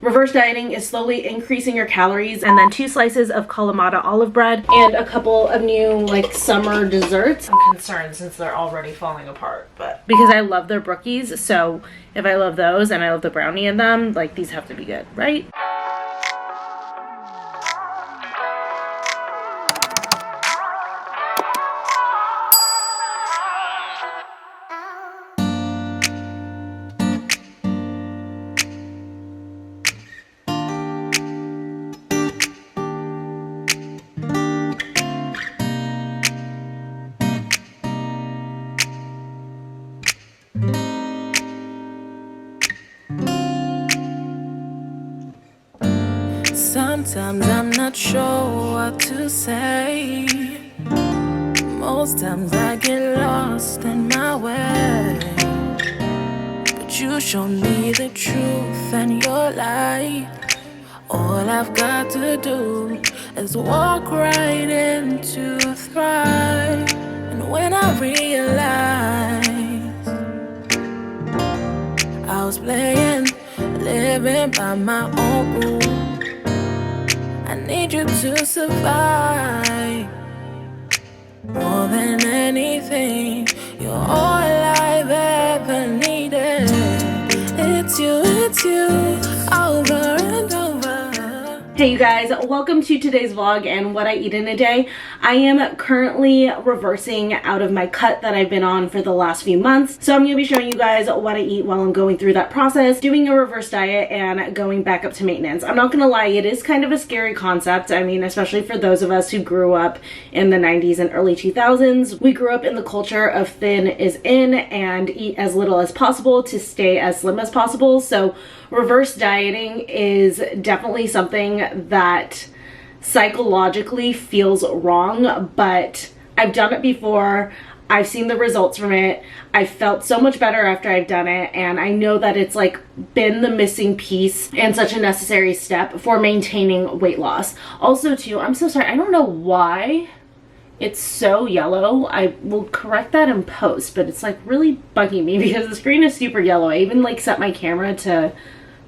Reverse dieting is slowly increasing your calories, and then 2 slices of Kalamata olive bread and a couple of new like summer desserts. I'm concerned since they're already falling apart, but because I love their brookies, so if I love those and I love the brownie in them, like these have to be good, right? Sometimes I'm not sure what to say. Most times I get lost in my way. But you showed me the truth and your light. All I've got to do is walk right into thrive. And when I realized I was playing, living by my own rules, I need you to survive. More than anything, you're all I've ever needed. It's you, over and over. Hey you guys, welcome to today's vlog and what I eat in a day. I am currently reversing out of my cut that I've been on for the last few months. So I'm going to be showing you guys what I eat while I'm going through that process, doing a reverse diet and going back up to maintenance. I'm not going to lie, it is kind of a scary concept. I mean, especially for those of us who grew up in the 90s and early 2000s. We grew up in the culture of thin is in and eat as little as possible to stay as slim as possible. So reverse dieting is definitely something that psychologically feels wrong, but I've done it before. I've seen the results from it. I felt so much better after I've done it, and I know that it's like been the missing piece and such a necessary step for maintaining weight loss. Also too, I'm so sorry, I don't know why it's so yellow. I will correct that in post, but it's like really bugging me because the screen is super yellow. I even like set my camera to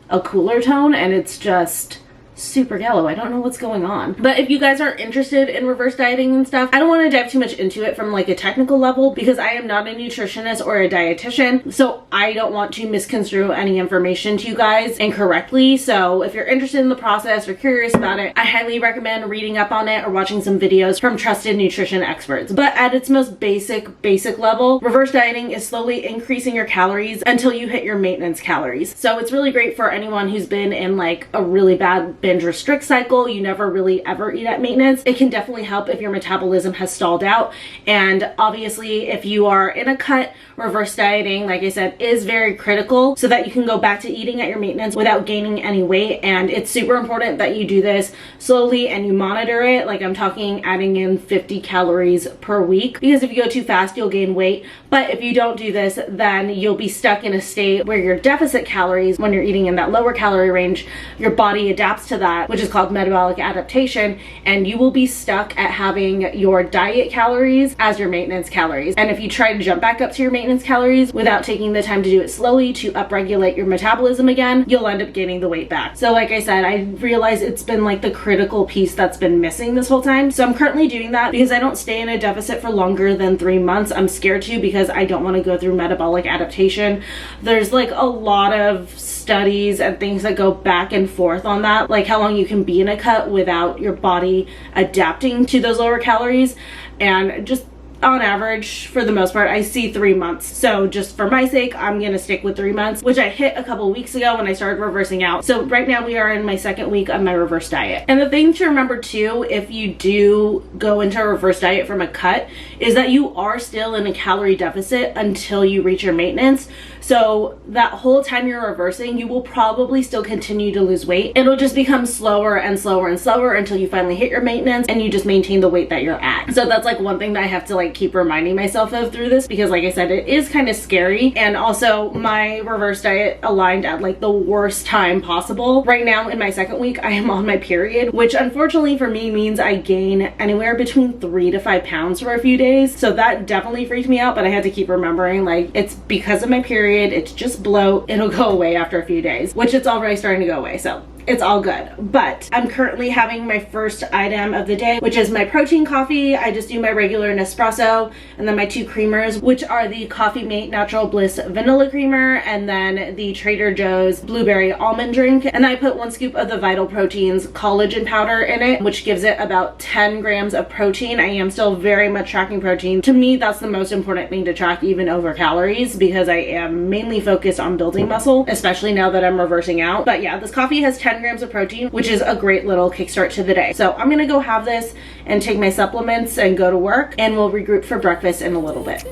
a cooler tone and it's just super yellow. I don't know what's going on. But if you guys are interested in reverse dieting and stuff, I don't want to dive too much into it from like a technical level because I am not a nutritionist or a dietitian, so I don't want to misconstrue any information to you guys incorrectly. So if you're interested in the process or curious about it, I highly recommend reading up on it or watching some videos from trusted nutrition experts. But at its most basic level, reverse dieting is slowly increasing your calories until you hit your maintenance calories. So it's really great for anyone who's been in like a really bad binge restrict cycle. You never really ever eat at maintenance. It can definitely help if your metabolism has stalled out. And obviously if you are in a cut, reverse dieting, like I said, is very critical so that you can go back to eating at your maintenance without gaining any weight. And it's super important that you do this slowly and you monitor it. Like I'm talking adding in 50 calories per week, because if you go too fast, you'll gain weight. But if you don't do this, then you'll be stuck in a state where your deficit calories, when you're eating in that lower calorie range, your body adapts to that, which is called metabolic adaptation, and you will be stuck at having your diet calories as your maintenance calories. And if you try to jump back up to your maintenance calories without taking the time to do it slowly to upregulate your metabolism again, you'll end up gaining the weight back. So like I said, I realize it's been like the critical piece that's been missing this whole time. So I'm currently doing that because I don't stay in a deficit for longer than 3 months. I'm scared to because I don't want to go through metabolic adaptation. There's like a lot of studies and things that go back and forth on that, like how long you can be in a cut without your body adapting to those lower calories. And just on average, for the most part, I see 3 months. So just for my sake, I'm gonna stick with 3 months, which I hit a couple weeks ago when I started reversing out. So right now we are in my 2nd week of my reverse diet. And the thing to remember too, if you do go into a reverse diet from a cut, is that you are still in a calorie deficit until you reach your maintenance. So that whole time you're reversing, you will probably still continue to lose weight. It'll just become slower and slower and slower until you finally hit your maintenance and you just maintain the weight that you're at. So that's like one thing that I have to like keep reminding myself of through this, because like I said, it is kind of scary. And also my reverse diet aligned at like the worst time possible. Right now in my 2nd week, I am on my period, which unfortunately for me means I gain anywhere between 3 to 5 pounds for a few days. So that definitely freaked me out, but I had to keep remembering like it's because of my period. period. It's just bloat. It'll go away after a few days, which it's already starting to go away. So it's all good. But I'm currently having my first item of the day, which is my protein coffee. I just do my regular Nespresso and then my 2 creamers, which are the Coffee Mate Natural Bliss Vanilla Creamer and then the Trader Joe's Blueberry Almond Drink. And I put 1 scoop of the Vital Proteins collagen powder in it, which gives it about 10 grams of protein. I am still very much tracking protein. To me, that's the most important thing to track, even over calories, because I am mainly focused on building muscle, especially now that I'm reversing out. But yeah, this coffee has 10 grams of protein, which is a great little kickstart to the day. So I'm gonna go have this and take my supplements and go to work, and we'll regroup for breakfast in a little bit.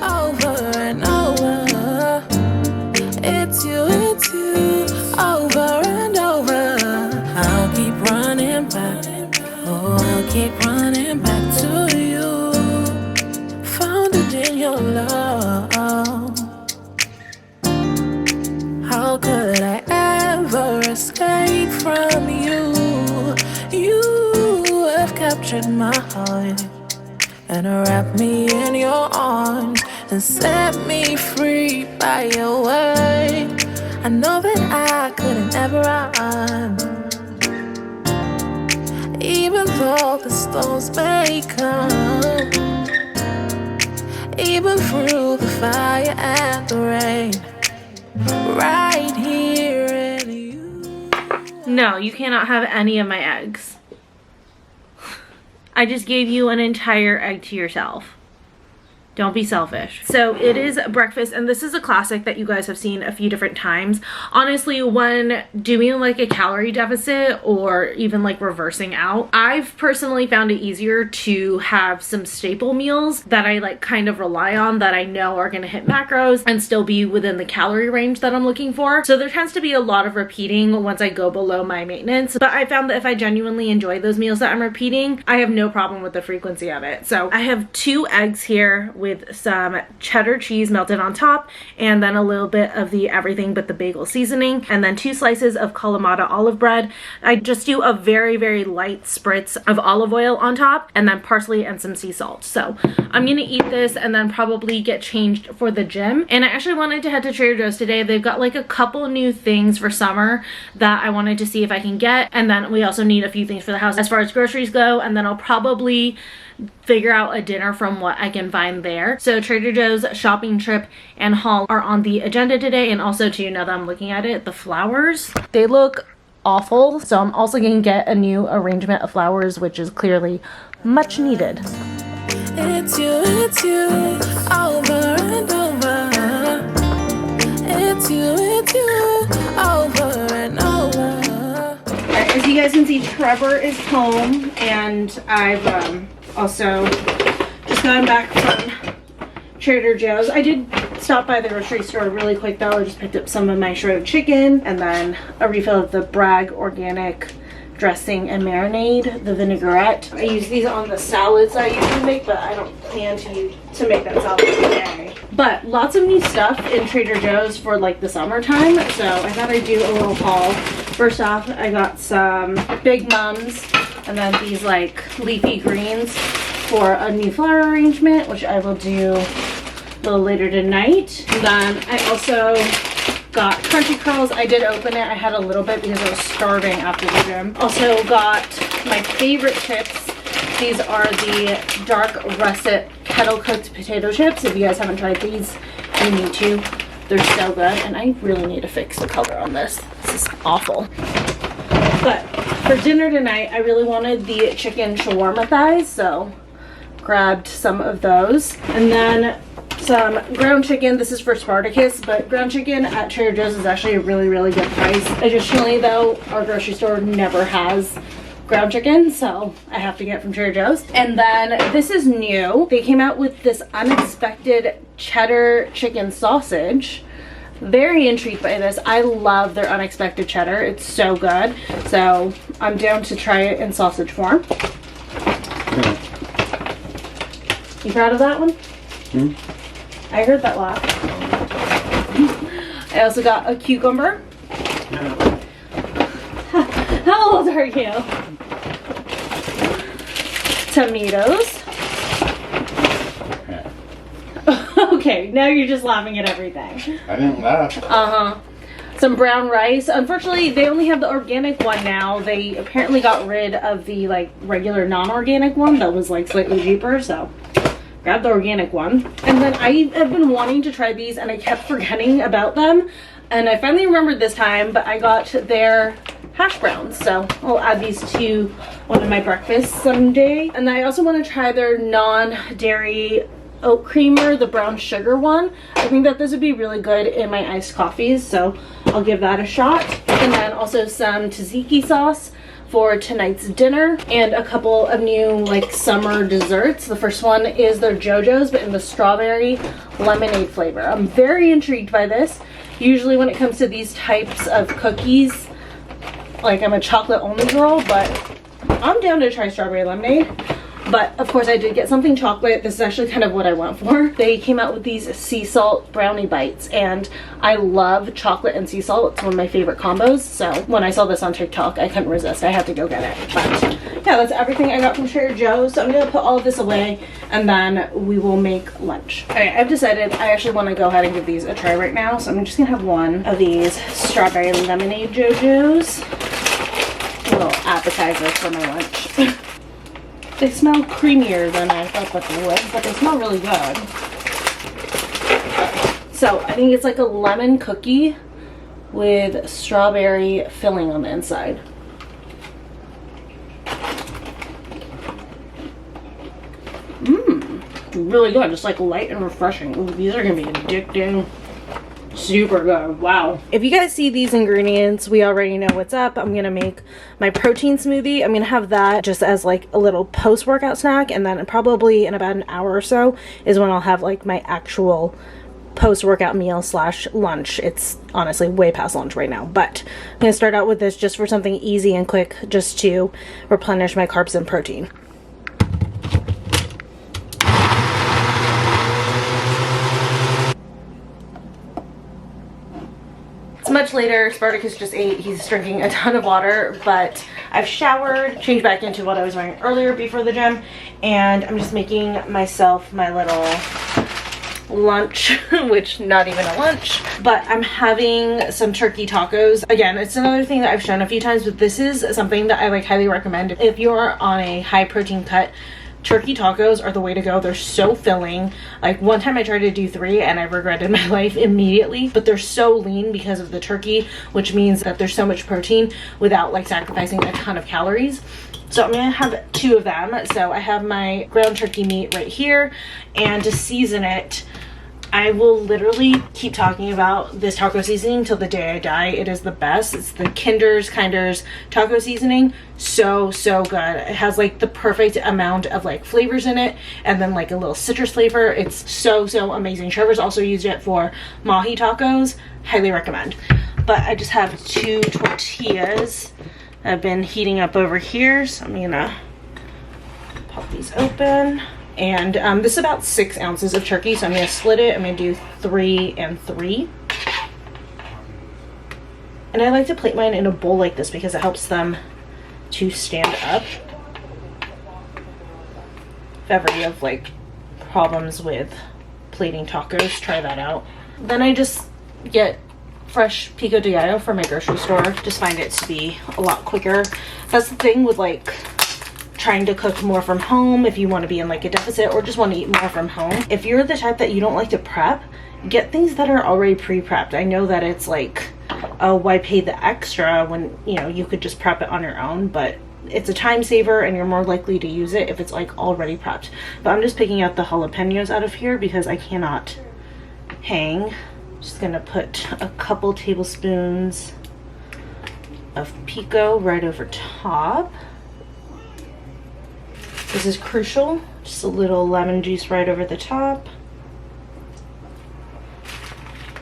Over and over, it's you, over and over. I'll keep running back, oh, I'll keep running back to you. Found it in your love. How could I ever escape from you? You have captured my heart and wrapped me in your arms and set me free by your word. I know that I couldn't ever run, even though the storms may come, even through the fire and the rain. Right here in you. No, you cannot have any of my eggs. I just gave you an entire egg to yourself. Don't be selfish. So it is breakfast, and this is a classic that you guys have seen a few different times. Honestly, when doing like a calorie deficit or even like reversing out, I've personally found it easier to have some staple meals that I like kind of rely on, that I know are gonna hit macros and still be within the calorie range that I'm looking for. So there tends to be a lot of repeating once I go below my maintenance, but I found that if I genuinely enjoy those meals that I'm repeating, I have no problem with the frequency of it. So I have 2 eggs here with some cheddar cheese melted on top, and then a little bit of the everything but the bagel seasoning, and then 2 slices of Kalamata olive bread. I just do a very, very light spritz of olive oil on top, and then parsley and some sea salt. So I'm gonna eat this and then probably get changed for the gym. And I actually wanted to head to Trader Joe's today. They've got like a couple new things for summer that I wanted to see if I can get, and then we also need a few things for the house as far as groceries go, and then I'll probably figure out a dinner from what I can find there. So Trader Joe's shopping trip and haul are on the agenda today. And also too, now that I'm looking at it, the flowers, they look awful. So I'm also gonna get a new arrangement of flowers, which is clearly much needed. It's you, over and over. It's you, over and over. Alright, as you guys can see, Trevor is home, and I've also just gotten back from Trader Joe's. I did stop by the grocery store really quick though. I just picked up some of my shredded chicken and then a refill of the Bragg organic dressing and marinade, the vinaigrette. I use these on the salads I usually make, but I don't plan to make that salad today. But lots of new stuff in Trader Joe's for like the summertime, so I thought I'd do a little haul. First off, I got some Big Mums and then these like leafy greens for a new flower arrangement, which I will do a little later tonight. And then I also got crunchy curls. I did open it. I had a little bit because I was starving after the gym. Also got my favorite chips. These are the dark russet kettle cooked potato chips. If you guys haven't tried these, you need to. They're so good, and I really need to fix the color on this. This is awful. But for dinner tonight, I really wanted the chicken shawarma thighs, so grabbed some of those. And then some ground chicken. This is for Spartacus, but ground chicken at Trader Joe's is actually a really, really good price. Additionally though, our grocery store never has ground chicken, so I have to get it from Trader Joe's. And then this is new. They came out with this unexpected cheddar chicken sausage. Very intrigued by this. I love their unexpected cheddar. It's so good. So I'm down to try it in sausage form. You proud of that one? I heard that laugh. I also got a cucumber. How old are you? Tomatoes. Okay, now you're just laughing at everything. I didn't laugh. Some brown rice. Unfortunately, they only have the organic one now. They apparently got rid of the like regular non-organic one that was like slightly cheaper, so grab the organic one. And then I have been wanting to try these and I kept forgetting about them. And I finally remembered this time, but I got their hash browns. So I'll add these to one of my breakfasts someday. And I also want to try their non-dairy oat creamer, the brown sugar one. I think that this would be really good in my iced coffees, so I'll give that a shot. And then also some tzatziki sauce for tonight's dinner, and a couple of new like summer desserts. The first one is their JoJo's, but in the strawberry lemonade flavor. I'm very intrigued by this. Usually when it comes to these types of cookies, like I'm a chocolate only girl, but I'm down to try strawberry lemonade. But of course I did get something chocolate. This is actually kind of what I went for. They came out with these sea salt brownie bites, and I love chocolate and sea salt. It's one of my favorite combos. So when I saw this on TikTok, I couldn't resist. I had to go get it. But yeah, that's everything I got from Trader Joe's. So I'm gonna put all of this away and then we will make lunch. Okay, I've decided I actually want to go ahead and give these a try right now. So I'm just gonna have one of these strawberry lemonade JoJo's. A little appetizer for my lunch. They smell creamier than I thought that they would, but they smell really good. So I think it's like a lemon cookie with strawberry filling on the inside. Really good, just like light and refreshing. Ooh, these are gonna be addicting. Super good. Wow. If you guys see these ingredients, we already know what's up. I'm gonna make my protein smoothie. I'm gonna have that just as like a little post-workout snack, and then probably in about an hour or so is when I'll have like my actual post-workout meal slash lunch. It's honestly way past lunch right now, but I'm gonna start out with this just for something easy and quick, just to replenish my carbs and protein. It's much later. Spartacus just ate. He's drinking a ton of water, but I've showered, changed back into what I was wearing earlier before the gym, and I'm just making myself my little lunch, which not even a lunch, but I'm having some turkey tacos. Again, it's another thing that I've shown a few times, but this is something that I like highly recommend. If you're on a high protein cut, turkey tacos are the way to go. They're so filling. Like one time I tried to do 3 and I regretted my life immediately, but they're so lean because of the turkey, which means that there's so much protein without like sacrificing a ton of calories. So I'm gonna have 2 of them. So I have my ground turkey meat right here, and to season it, I will literally keep talking about this taco seasoning till the day I die. It is the best. It's the Kinder's taco seasoning. So good. It has like the perfect amount of like flavors in it, and then like a little citrus flavor. It's so amazing. Trevor's also used it for mahi tacos. Highly recommend. But I just have 2 tortillas I've been heating up over here, so I'm gonna pop these open. And this is about 6 ounces of turkey, so I'm going to split it. I'm going to do 3 and 3. And I like to plate mine in a bowl like this because it helps them to stand up. If ever you have like problems with plating tacos, try that out. Then I just get fresh pico de gallo from my grocery store. Just find it to be a lot quicker. That's the thing with like trying to cook more from home, if you want to be in like a deficit or just want to eat more from home. If you're the type that you don't like to prep, get things that are already pre-prepped. I know that it's like, oh, why pay the extra when, you know, you could just prep it on your own, but it's a time saver and you're more likely to use it if it's like already prepped. But I'm just picking out the jalapenos out of here because I cannot hang. Just gonna put a couple tablespoons of pico right over top. This is crucial. Just a little lemon juice right over the top.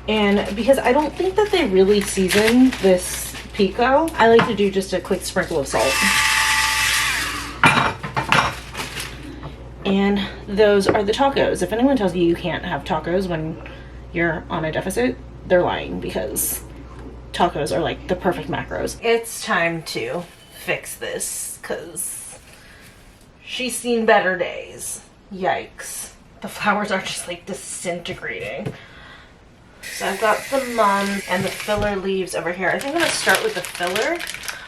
And because I don't think that they really season this pico, I like to do just a quick sprinkle of salt. And those are the tacos. If anyone tells you you can't have tacos when you're on a deficit, they're lying, because tacos are like the perfect macros. It's time to fix this because she's seen better days. Yikes. the flowers are just like disintegrating. So I've got the mums and the filler leaves over here. I think I'm gonna start with the filler.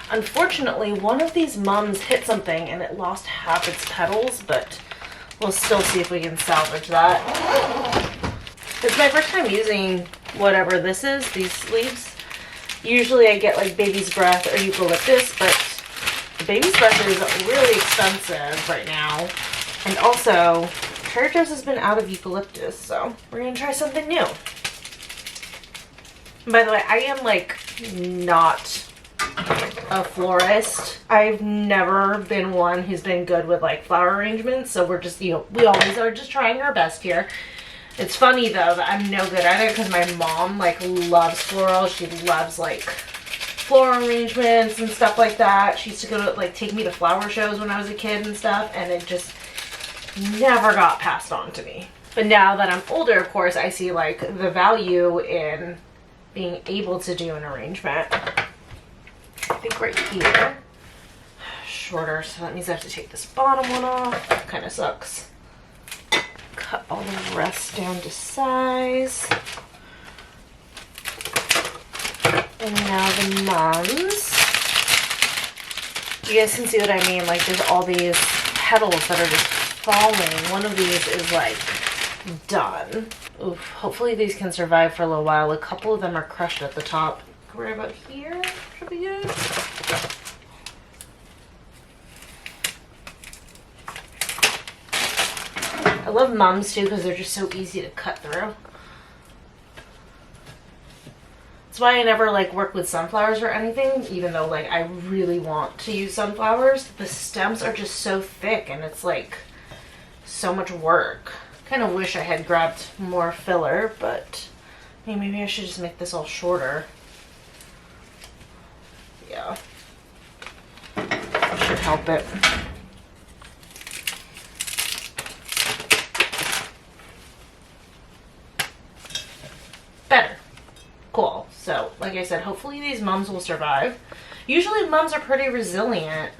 Unfortunately, one of these mums hit something and it lost half its petals, but we'll still see if we can salvage that. It's my first time using whatever this is, these leaves. Usually I get like baby's breath or eucalyptus, but the baby's breath is really expensive right now. And also, Trader Joe's has been out of eucalyptus, so we're gonna try something new. By the way, I am like not a florist. I've never been one who's been good with like flower arrangements, so we're just, you know, we always are just trying our best here. It's funny though that I'm no good at it because my mom like loves floral. She loves like floral arrangements and stuff like that. She used to go to like take me to flower shows when I was a kid and stuff, and it just never got passed on to me. But now that I'm older, of course, I see like the value in being able to do an arrangement. I think right here, shorter, so that means I have to take this bottom one off. That kind of sucks. Cut all the rest down to size. And now the mums. You guys can see what I mean, like there's all these petals that are just falling. One of these is like done. Oof, hopefully these can survive for a little while. A couple of them are crushed at the top. Right about here should be good. I love mums too because they're just so easy to cut through. That's why I never like work with sunflowers or anything, even though like I really want to use sunflowers. The stems are just so thick and it's like so much work. Kind of wish I had grabbed more filler, but I mean, maybe I should just make this all shorter. Yeah, that should help it. Better. Cool. So, like I said, hopefully these mums will survive. Usually mums are pretty resilient,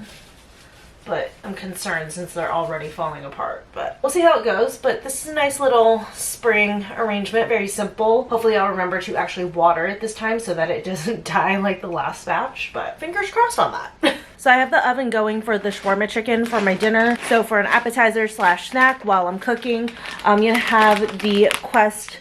but I'm concerned since they're already falling apart. But we'll see how it goes. But this is a nice little spring arrangement, very simple. Hopefully I'll remember to actually water it this time so that it doesn't die like the last batch, but fingers crossed on that. So I have the oven going for the shawarma chicken for my dinner. So for an appetizer slash snack while I'm cooking, I'm gonna have the Quest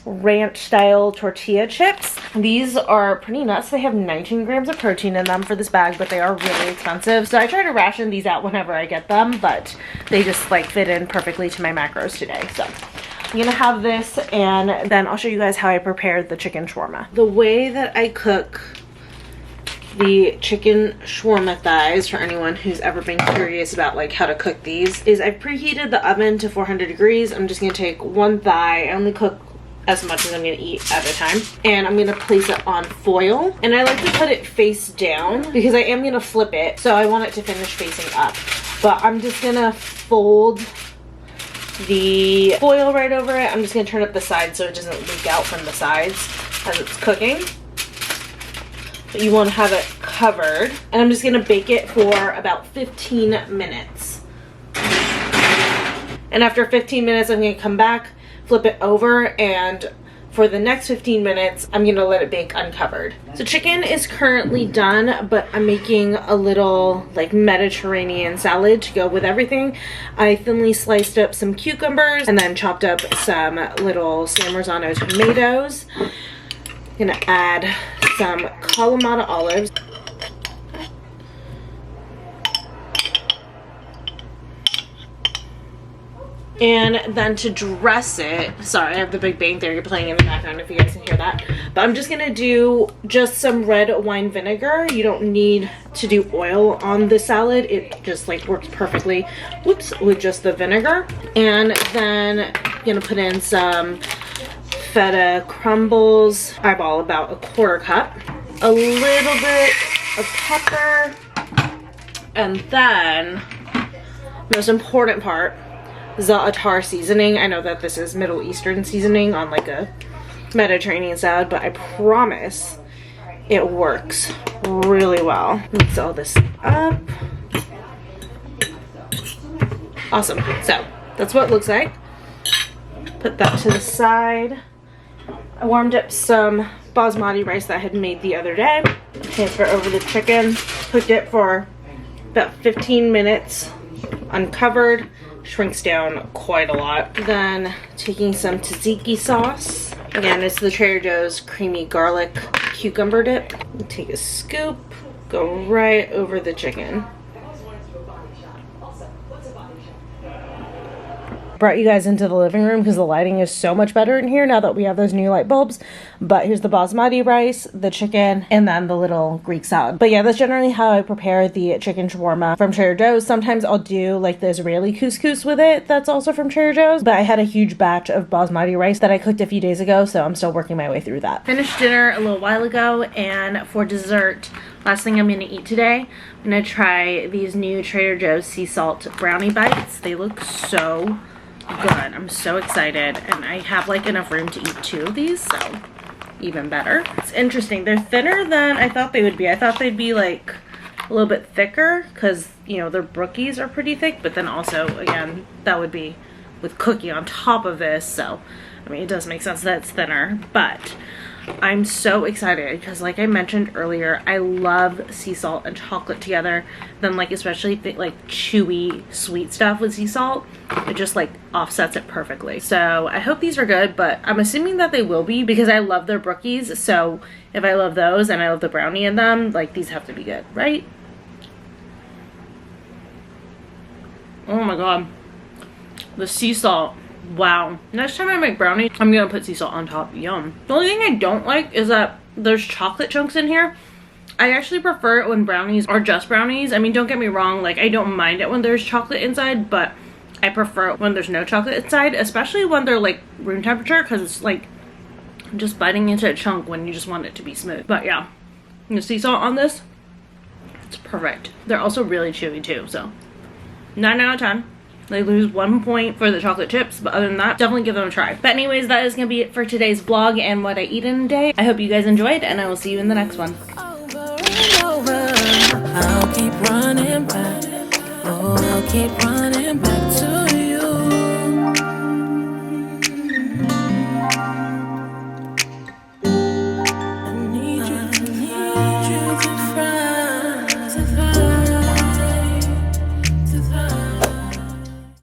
ranch style tortilla chips. These are pretty nuts. They have 19 grams of protein in them for this bag, but they are really expensive. So I try to ration these out whenever I get them, but they just like fit in perfectly to my macros today. So I'm gonna have this and then I'll show you guys how I prepared the chicken shawarma. The way that I cook the chicken shawarma thighs, for anyone who's ever been curious about like how to cook these, is I've preheated the oven to 400 degrees. I'm just gonna take one thigh. I only cook as much as I'm gonna eat at a time, and I'm gonna place it on foil, and I like to put it face down because I am gonna flip it, so I want it to finish facing up. But I'm just gonna fold the foil right over it. I'm just gonna turn up the sides so it doesn't leak out from the sides as it's cooking. But you want to have it covered, and I'm just gonna bake it for about 15 minutes. And after 15 minutes, I'm gonna come back, flip it over, and for the next 15 minutes, I'm gonna let it bake uncovered. So chicken is currently done, but I'm making a little like Mediterranean salad to go with everything. I thinly sliced up some cucumbers and then chopped up some little San Marzano tomatoes. I'm gonna add some Kalamata olives. And then to dress it, sorry, I have the Big Bang Theory playing in the background if you guys can hear that. But I'm just gonna do just some red wine vinegar. You don't need to do oil on the salad. It just like works perfectly, whoops, with just the vinegar. And then I'm gonna put in some feta crumbles. I eyeball about a quarter cup. A little bit of pepper. And then, most important part, za'atar seasoning. I know that this is Middle Eastern seasoning on like a Mediterranean salad, but I promise it works really well. Mix all this up. Awesome. So that's what it looks like. Put that to the side. I warmed up some basmati rice that I had made the other day. Transfer over the chicken. Cooked it for about 15 minutes uncovered. Shrinks down quite a lot. Then taking some tzatziki sauce. Again, it's the Trader Joe's creamy garlic cucumber dip. Take a scoop, go right over the chicken. Brought you guys into the living room because the lighting is so much better in here now that we have those new light bulbs. But here's the basmati rice, the chicken, and then the little Greek salad. But yeah, that's generally how I prepare the chicken shawarma from Trader Joe's. Sometimes I'll do like the Israeli couscous with it. That's also from Trader Joe's. But I had a huge batch of basmati rice that I cooked a few days ago, so I'm still working my way through that. Finished dinner a little while ago, and for dessert, last thing I'm going to eat today, I'm going to try these new Trader Joe's sea salt brownie bites. They look so good. I'm so excited, and I have like enough room to eat 2 of these, so even better. It's interesting. They're thinner than I thought they would be. I thought they'd be like a little bit thicker because, you know, their brookies are pretty thick, but then also, again, that would be with cookie on top of this, so I mean, it does make sense that it's thinner, but I'm so excited because, like I mentioned earlier, I love sea salt and chocolate together. Then, like, especially like chewy sweet stuff with sea salt, it just like offsets it perfectly. So I hope these are good, but I'm assuming that they will be because I love their brookies. So if I love those and I love the brownie in them, like, these have to be good, right? Oh my god, the sea salt. Wow. Next time I make brownies, I'm gonna put sea salt on top. Yum. The only thing I don't like is that there's chocolate chunks in here. I actually prefer it when brownies are just brownies. I mean, don't get me wrong, like, I don't mind it when there's chocolate inside, but I prefer it when there's no chocolate inside, especially when they're like room temperature, because it's like just biting into a chunk when you just want it to be smooth. But yeah, the sea salt on this, it's perfect. They're also really chewy too, so 9 out of 10. They lose 1 point for the chocolate chips, but other than that, definitely give them a try. But anyways, that is gonna be it for today's vlog and what I eat in a day. I hope you guys enjoyed, and I will see you in the next one. Over and over, I'll keep running back. Oh, I'll keep running back to